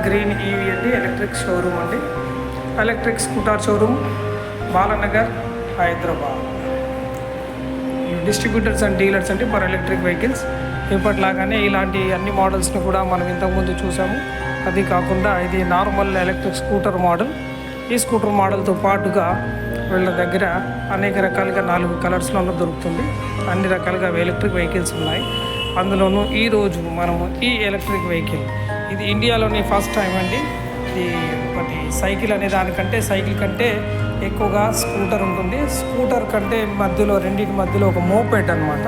Green EV అండి, electric showroom అండి. Electric scooter showroom, Balanagar, Hyderabad. Distributors and dealers అండి for electric vehicles. ఇప్పటిలాగానే ఇలాంటి అన్ని మోడల్స్ని కూడా మనం ఇంతకుముందు చూసాము. అది కాకుండా ఇది నార్మల్ ఎలక్ట్రిక్ స్కూటర్ మోడల్. ఈ స్కూటర్ మోడల్తో పాటుగా వీళ్ళ దగ్గర అనేక రకాలుగా 4 కలర్స్లో దొరుకుతుంది. అన్ని రకాలుగా ఎలక్ట్రిక్ వెహికల్స్ ఉన్నాయి. అందులోనూ ఈరోజు మనము ఈ ఎలక్ట్రిక్ వెహికల్, ఇది ఇండియాలోని ఫస్ట్ టైం అండి. ఇది ఒకటి సైకిల్ అనే దానికంటే సైకిల్ కంటే ఎక్కువగా స్కూటర్ ఉంటుంది. స్కూటర్ కంటే మధ్యలో రెండింటి మధ్యలో ఒక మోపెడ్ అనమాట.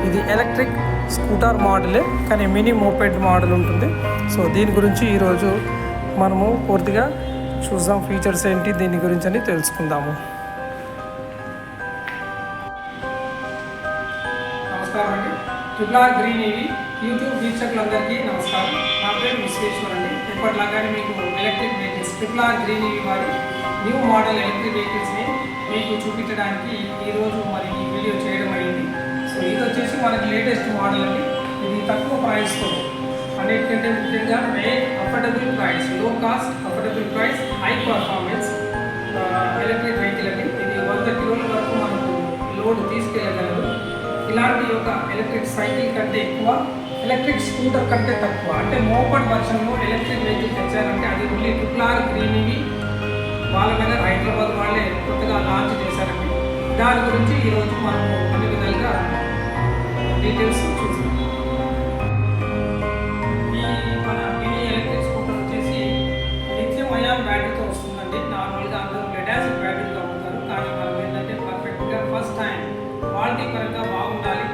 ఇది ఎలక్ట్రిక్ స్కూటర్ మోడలే, కానీ మినీ మోపెడ్ మోడల్ ఉంటుంది. సో దీని గురించి ఈరోజు మనము పూర్తిగా చూద్దాం. ఫీచర్స్ ఏంటి దీని గురించి అని తెలుసుకుందాము. నమస్కారం అండి. ట్రిపుల్ గ్రీన్ ఈవీ యూట్యూబ్ వీక్షకులందరికీ నమస్కారం. నా పేరు విశ్వేశ్వర్ అండి. ఎప్పటిలాగానే మీకు electric vehicles triple green EV వారి న్యూ మోడల్ ఎలక్ట్రిక్ వెహికల్స్ని మీకు చూపించడానికి ఈరోజు మరి ఈ వీడియో చేయడం అయింది. సో ఇది వచ్చేసి మనకి లేటెస్ట్ మోడల్ అండి. ఇది తక్కువ ప్రైస్తో, అన్నిటికంటే ముఖ్యంగా అఫోర్డబుల్ ప్రైస్, లో cost, affordable price, high performance electric vehicle అండి. ఇది 100 కిలోల వరకు మనకు లోడ్ తీసుకెళ్ళగలదు. ఇలాంటి ఒక ఎలక్ట్రిక్ సైకిల్ కంటే ఎక్కువ, ఎలక్ట్రిక్ స్కూటర్ కంటే తక్కువ, అంటే మోపడ్ వర్షన్లో ఎలక్ట్రిక్ వెహికల్ తెచ్చారంటే అది only triple green EV Balanagar, Hyderabad వాళ్ళే కొత్తగా లాంచ్ చేశారండి. దాని గురించి ఈరోజు మనము అన్ని విధాలుగా డీటెయిల్స్ చూస్తాం. ఈ మన మినీ ఎలక్ట్రిక్ స్కూటర్ వచ్చేసి లిథియం అయాన్ బ్యాటరీతో వస్తుందండి. నార్మల్గా అందరూ లెడ్ యాసిడ్ బ్యాటరీతో అమ్ముతారు, కానీ మనం ఏంటంటే పర్ఫెక్ట్గా ఫస్ట్ టైం క్వాలిటీ పరంగా బాగుండాలి,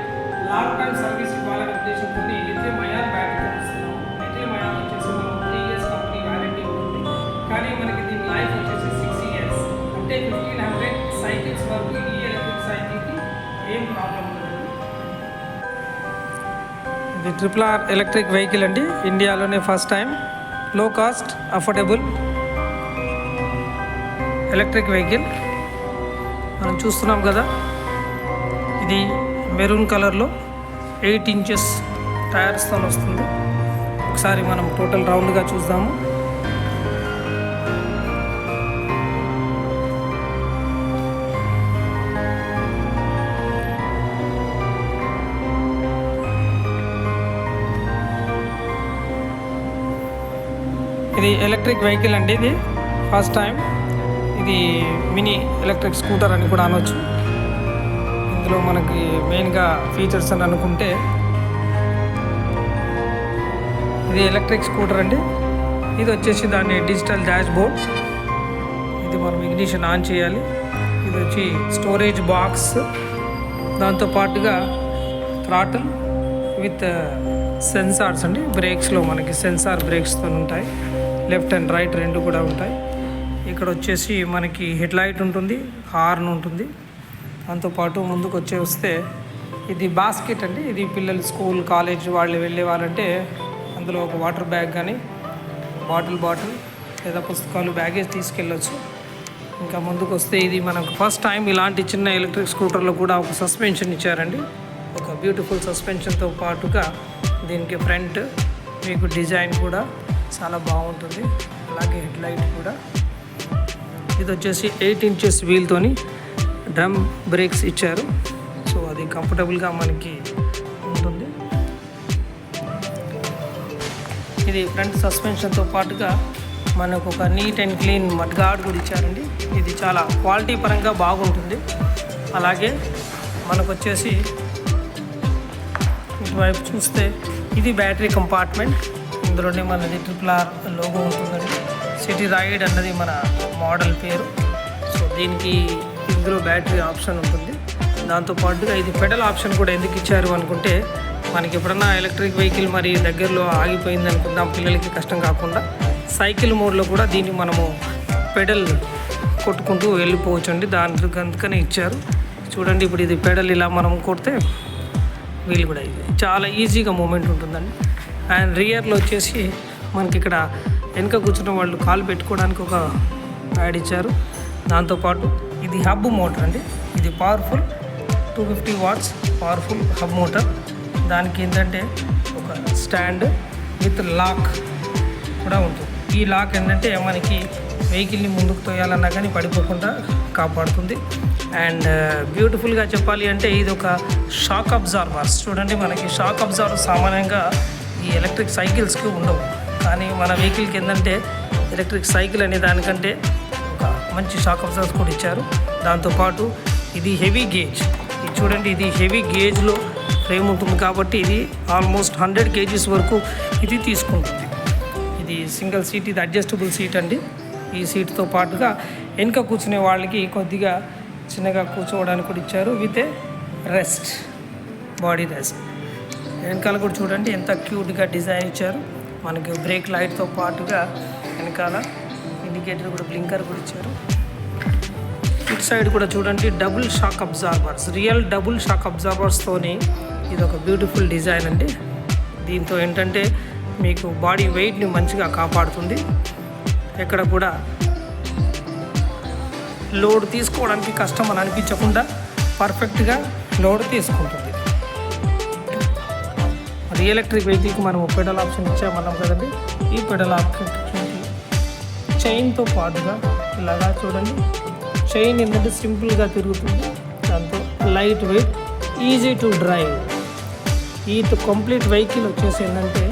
లాంగ్ టైం సర్వీస్ ఇవ్వాలనే ఉద్దేశంతో లిథియం అయాన్ బ్యాటరీతో వస్తున్నాము. లిథియం అయాన్ వచ్చేసి మనం 3 years కంపెనీ వారంటీ ఉంటుంది, కానీ మనకి దీని లైఫ్ వచ్చేసి 6 years, అంటే 1500 సైకిల్స్ వరకు ఈ ఎలక్ట్రిక్ సైకిల్కి ఏం ప్రాబ్లం ఉండదు. ఇది ట్రిపుల్ ఎలక్ట్రిక్ వెహికల్ అండి. ఇండియాలోనే ఫస్ట్ టైం లో కాస్ట్, అఫోర్డబుల్ ఎలక్ట్రిక్ వెహికల్ మనం చూస్తున్నాం కదా. ఇది మెరూన్ కలర్లో 8 inches టైర్స్తో వస్తుంది. ఒకసారి మనం టోటల్ రౌండ్గా చూద్దాము. ఇది ఎలక్ట్రిక్ వెహికల్ అండి. ఇది ఫస్ట్ టైం. ఇది మినీ ఎలక్ట్రిక్ స్కూటర్ అని కూడా అనొచ్చు. ఇందులో మనకి మెయిన్గా ఫీచర్స్ అని అనుకుంటే ఇది ఎలక్ట్రిక్ స్కూటర్ అండి. ఇది వచ్చేసి దాన్ని డిజిటల్ డాష్ బోర్డ్. ఇది మనం ఇగ్నిషన్ ఆన్ చేయాలి. ఇది వచ్చి స్టోరేజ్ బాక్స్, దాంతోపాటుగా థ్రాటిల్ విత్ సెన్సార్స్ అండి. బ్రేక్స్లో మనకి సెన్సార్ బ్రేక్స్తో ఉంటాయి, లెఫ్ట్ అండ్ రైట్ రెండు కూడా ఉంటాయి. ఇక్కడ వచ్చేసి మనకి హెడ్ లైట్ ఉంటుంది, హార్న్ ఉంటుంది. దాంతోపాటు ముందుకు వస్తే ఇది బాస్కెట్ అండి. ఇది పిల్లలు స్కూల్, కాలేజ్ వాళ్ళు వెళ్ళే వాళ్ళంటే అందులో ఒక వాటర్ బ్యాగ్ కానీ బాటిల్ లేదా పుస్తకాలు, బ్యాగేజ్ తీసుకెళ్ళొచ్చు. ఇంకా ముందుకు వస్తే ఇది మనకు ఫస్ట్ టైం ఇలాంటి చిన్న ఎలక్ట్రిక్ స్కూటర్లో కూడా ఒక సస్పెన్షన్ ఇచ్చారండి. ఒక బ్యూటిఫుల్ సస్పెన్షన్తో పాటుగా దీనికి ఫ్రంట్ మీకు డిజైన్ కూడా చాలా బాగుంటుంది. అలాగే హెడ్ లైట్ కూడా. ఇది వచ్చేసి 8 inches వీల్తోని డ్రమ్ బ్రేక్స్ ఇచ్చారు. సో అది కంఫర్టబుల్గా మనకి ఉంటుంది. ఇది ఫ్రంట్ సస్పెన్షన్తో పాటుగా మనకు ఒక neat and clean mud guard కూడా ఇచ్చారండి. ఇది చాలా క్వాలిటీ పరంగా బాగుంటుంది. అలాగే మనకు వచ్చేసి ఇటువైపు చూస్తే ఇది బ్యాటరీ కంపార్ట్మెంట్. ఇందులోనే మనది ట్రిపుల్ లోగో ఉంటుందండి. సిటీ రైడ్ అన్నది మన మోడల్ పేరు. సో దీనికి ఇందులో బ్యాటరీ ఆప్షన్ ఉంటుంది. దాంతోపాటుగా ఇది పెడల్ ఆప్షన్ కూడా ఎందుకు ఇచ్చారు అనుకుంటే, మనకి ఎప్పుడన్నా ఎలక్ట్రిక్ వెహికల్ మరి దగ్గరలో ఆగిపోయింది అనుకుందాం, పిల్లలకి కష్టం కాకుండా సైకిల్ మోడ్లో కూడా దీన్ని మనము పెడల్ కొట్టుకుంటూ వెళ్ళిపోవచ్చు అండి. అందుకనే ఇచ్చారు. చూడండి, ఇప్పుడు ఇది పెడల్ ఇలా మనం కొడితే వీల్ కూడా ఇది చాలా ఈజీగా మూమెంట్ ఉంటుందండి. అండ్ రియర్లో వచ్చేసి మనకి ఇక్కడ వెనుక కూర్చున్న వాళ్ళు కాలు పెట్టుకోవడానికి ఒక ప్యాడ్ ఇచ్చారు. దాంతోపాటు ఇది హబ్ మోటార్ అండి. ఇది powerful 250 watts powerful hub motor. దానికి ఏంటంటే ఒక స్టాండ్ విత్ లాక్ కూడా ఉంటుంది. ఈ లాక్ ఏంటంటే మనకి వెహికల్ని ముందుకు తోయాలన్నా కానీ పడిపోకుండా కాపాడుతుంది. అండ్ బ్యూటిఫుల్గా చెప్పాలి అంటే ఇది ఒక షాక్ అబ్జార్బర్స్. చూడండి, మనకి షాక్ అబ్జార్బర్ సామాన్యంగా ఈ ఎలక్ట్రిక్ సైకిల్స్కి ఉండవు, కానీ మన వెహికల్కి ఏంటంటే ఎలక్ట్రిక్ సైకిల్ అనే దానికంటే ఒక మంచి షాక్ అబ్జార్బర్స్ కూడా ఇచ్చారు. దాంతోపాటు ఇది హెవీ గేజ్. ఇది చూడండి, ఇది హెవీ గేజ్లో ఫ్రేమ్ ఉంటుంది కాబట్టి ఇది ఆల్మోస్ట్ 100 kgs వరకు ఇది తీసుకుంటుంది. ఇది సింగిల్ సీట్, ఇది అడ్జస్టబుల్ సీట్ అండి. ఈ సీట్తో పాటుగా వెనుక కూర్చునే వాళ్ళకి కొద్దిగా చిన్నగా కూర్చోవడానికి కూడా ఇచ్చారు with a rest, body rest. వెనకాల కూడా చూడండి ఎంత క్యూట్గా డిజైన్ ఇచ్చారు. మనకి బ్రేక్ లైట్తో పాటుగా వెనకాల ఇండికేటర్ కూడా, బ్లింకర్ కూడా ఇచ్చారు. ఇటు సైడ్ కూడా చూడండి double shock absorbers, real double shock అబ్జార్బర్స్తోని ఇది ఒక బ్యూటిఫుల్ డిజైన్ అండి. దీంతో ఏంటంటే మీకు బాడీ వెయిట్ని మంచిగా కాపాడుతుంది. ఎక్కడ కూడా లోడ్ తీసుకోవడానికి కష్టం అని అనిపించకుండా పర్ఫెక్ట్గా లోడ్ తీసుకుంటుంది. మరి ఎలక్ట్రిక్ వెహికల్కి మనం పెడల్ ఆప్షన్ ఇచ్చామన్నాం కదండి. ఈ పెడల్ ఆప్షన్ చైన్తో పాటుగా ఇలాగా చూడండి, చైన్ ఏంటంటే సింపుల్గా తిరుగుతుంది. దాంతో light weight, easy to drive. ఈ కంప్లీట్ వెహికల్ వచ్చేసి ఏంటంటే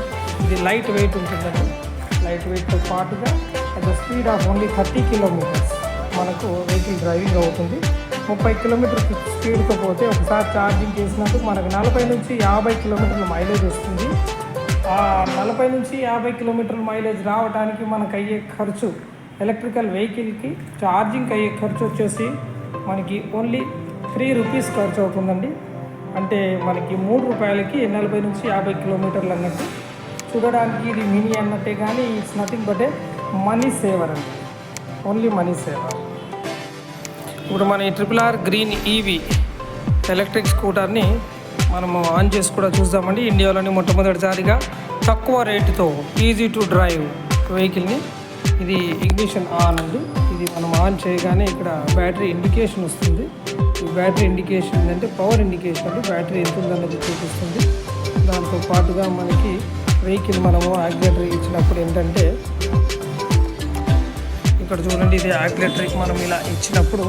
ఇది లైట్ వెయిట్ ఉంటుందండి. లైట్ వెయిట్తో పాటుగా at the speed of only 30 kilometers మనకు వెహికల్ డ్రైవింగ్ అవుతుంది. 30 kilometers స్పీడ్తో పోతే ఒకసారి ఛార్జింగ్ చేసినందుకు మనకు 40 నుంచి 50 kilometers మైలేజ్ వస్తుంది. ఆ 40 నుంచి 50 kilometers మైలేజ్ రావడానికి మనకు అయ్యే ఖర్చు, ఎలక్ట్రికల్ వెహికల్కి ఛార్జింగ్కి అయ్యే ఖర్చు వచ్చేసి మనకి ఓన్లీ 3 rupees ఖర్చు అవుతుందండి. అంటే మనకి 3 రూపాయలకి 40 నుంచి 50 kilometers అన్నట్టు. చూడడానికి ఇది మినీ అన్నట్టే, కానీ it's nothing but A money saver అండి, ఓన్లీ మనీ సేవర్. ఇప్పుడు మన ఈ RRR గ్రీన్ ఈవీ ఎలక్ట్రిక్ స్కూటర్ని మనము ఆన్ చేసి కూడా చూద్దామండి. ఇండియాలోని మొట్టమొదటిసారిగా తక్కువ రేటుతో ఈజీ టు డ్రైవ్ వెహికల్ని, ఇది ఇగ్నిషన్ ఆన్ అండి. ఇది మనం ఆన్ చేయగానే ఇక్కడ బ్యాటరీ ఇండికేషన్ వస్తుంది. ఈ బ్యాటరీ ఇండికేషన్ ఏంటంటే పవర్ ఇండికేషన్ అండి, బ్యాటరీ ఎంత ఉందన్నది చూపిస్తుంది. దాంతో పాటుగా మనకి వెహికల్ మనము యాక్సిలరేటర్ ఇచ్చినప్పుడు ఏంటంటే ఇక్కడ చూడండి, ఇది యాక్సిలరేటర్కి మనం ఇలా ఇచ్చినప్పుడు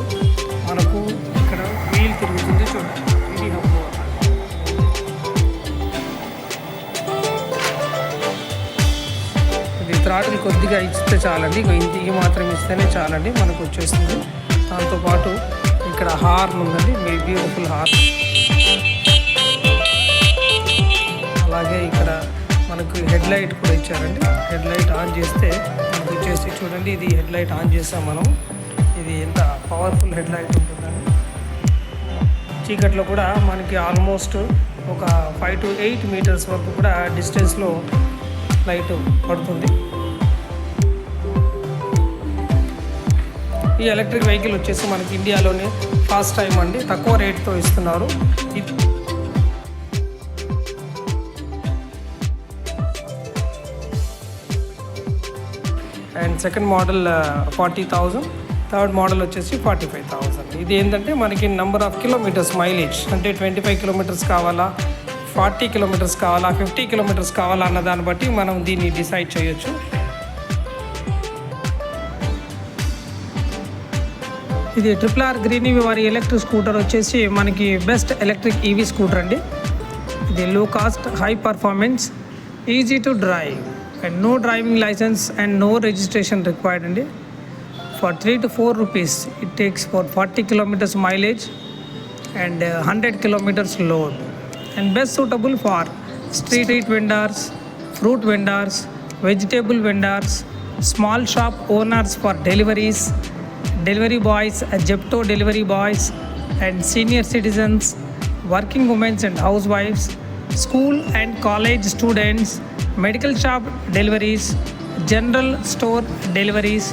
మనకు ఇక్కడ వీల్ తిరుగుతుంది. చూడండి, ఇది హబ్బు. ఇది థ్రాటిల్ కొద్దిగా ఇస్తే చాలండి, ఇంటికి మాత్రం ఇస్తేనే చాలండి మనకు వచ్చేస్తుంది. దాంతోపాటు ఇక్కడ హార్న్ ఉందండి, మీ బ్యూటిఫుల్ హార్న్. అలాగే ఇక్కడ మనకు హెడ్ లైట్ కూడా ఇచ్చారండి. హెడ్ లైట్ ఆన్ చేస్తే మనకు వచ్చేసి చూడండి, ఇది హెడ్ లైట్ ఆన్ చేస్తాం మనం. ఇది ఎంత పవర్ఫుల్ హెడ్ లైట్ ఉంటుందండి. చీకట్లో కూడా మనకి ఆల్మోస్ట్ ఒక 5 to 8 meters వరకు కూడా డిస్టెన్స్లో లైట్ పడుతుంది. ఈ ఎలక్ట్రిక్ వెహికల్ వచ్చేసి మనకి ఇండియాలోనే ఫస్ట్ టైం అండి, తక్కువ రేట్తో ఇస్తున్నారు. And second model 40,000, third model వచ్చేసి 45,000. ఇది ఏంటంటే మనకి నెంబర్ ఆఫ్ కిలోమీటర్స్ మైలేజ్, అంటే 25 kilometers కావాలా, 40 kilometers కావాలా, 50 kilometers కావాలా అన్న దాన్ని బట్టి మనం దీన్ని డిసైడ్ చేయొచ్చు. ఇది RRR గ్రీన్ ఈవీ వారి ఎలక్ట్రిక్ స్కూటర్ వచ్చేసి మనకి బెస్ట్ ఎలక్ట్రిక్ ఈవీ స్కూటర్ అండి. ఇది low cost, high performance, easy to drive and no driving licence and no registration required అండి. For 3 to 4 rupees it takes for 40 kilometers mileage and 100 kilometers load, and best suitable for street vendors, fruit vendors, vegetable vendors, small shop owners, for deliveries, delivery boys, Zepto delivery boys, and senior citizens, working women and housewives, school and college students, medical shop deliveries, general store deliveries,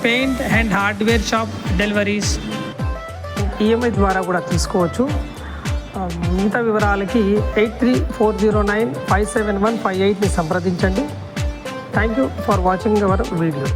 paint and hardware shop deliveries. EMI ద్వారా కూడా తీసుకోవచ్చు. మిగతా వివరాలకి 8340957158ని సంప్రదించండి. Thank you for watching our video.